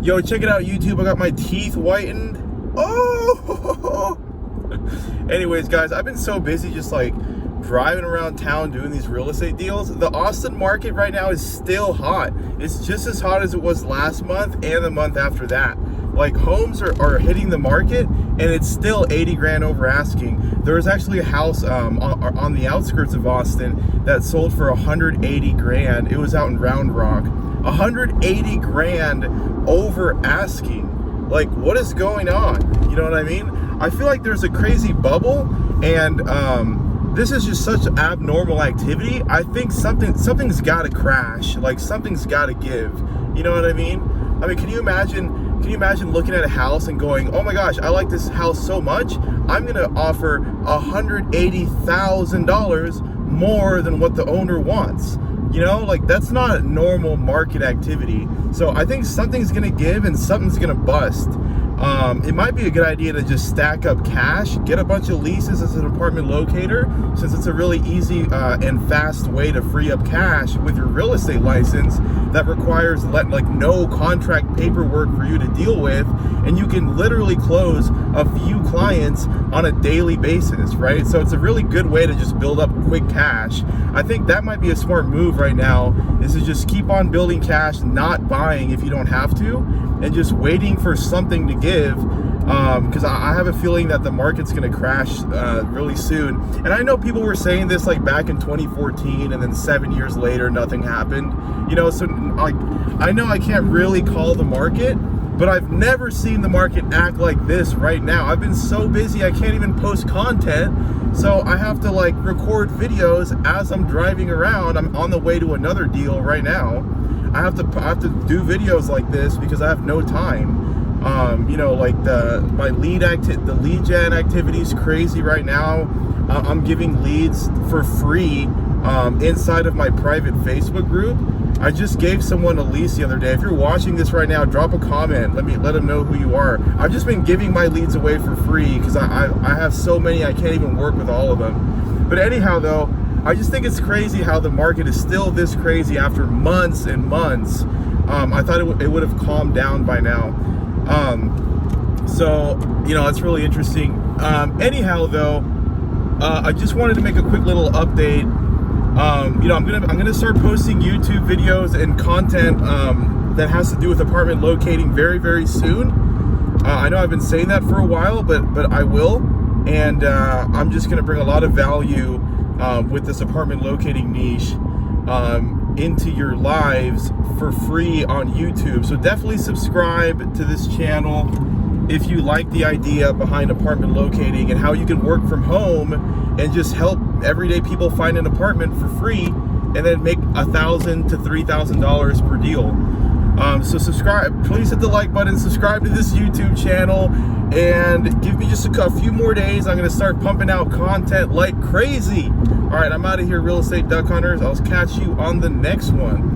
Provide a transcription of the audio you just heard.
Yo, check it out, YouTube. I got my teeth whitened. Oh! Anyways, guys, I've been so busy just like driving around town doing these real estate deals. The Austin market right now is still hot. It's just as hot as it was last month and the month after that. Like, homes are hitting the market, and it's still 80 grand over asking. There was actually a house on the outskirts of Austin that sold for 180 grand. It was out in Round Rock. 180 grand over asking. Like, what is going on? You know what I mean? I feel like there's a crazy bubble, and this is just such abnormal activity. I think something's got to crash. Like, something's got to give. You know what I mean? I mean, can you imagine looking at a house and going, oh my gosh, I like this house so much, I'm gonna offer $180,000 more than what the owner wants. You know, like, that's not normal market activity. So I think something's gonna give and something's gonna bust. It might be a good idea to just stack up cash, get a bunch of leases as an apartment locator, since it's a really easy and fast way to free up cash with your real estate license that requires no contract paperwork for you to deal with, and you can literally close a few clients on a daily basis, right? So it's a really good way to just build up quick cash. I think that might be a smart move right now, is to just keep on building cash, not buying if you don't have to, and just waiting for something to give, because I have a feeling that the market's going to crash really soon. And I know people were saying this like back in 2014, and then 7 years later nothing happened, you know. So like, I know I can't really call the market, but I've never seen the market act like this right now. I've been so busy I can't even post content, so I have to like record videos as I'm driving around. I'm on the way to another deal right now. I have to do videos like this because I have no time. You know, like the lead gen activity is crazy right now. I'm giving leads for free inside of my private Facebook group. I just gave someone a lease the other day. If you're watching this right now, drop a comment. Let them know who you are. I've just been giving my leads away for free because I have so many I can't even work with all of them. But anyhow, though, I just think it's crazy how the market is still this crazy after months and months. I thought it would have calmed down by now. So, you know, it's really interesting. Anyhow, though, I just wanted to make a quick little update. You know, I'm gonna start posting YouTube videos and content that has to do with apartment locating very, very soon. I know I've been saying that for a while, but I will, and I'm just gonna bring a lot of value with this apartment locating niche into your lives for free on YouTube. So definitely subscribe to this channel if you like the idea behind apartment locating and how you can work from home and just help everyday people find an apartment for free and then make $1,000 to $3,000 per deal. So subscribe, please hit the like button, subscribe to this YouTube channel, and give me just a few more days. I'm gonna start pumping out content like crazy. All right, I'm out of here, real estate duck hunters. I'll catch you on the next one.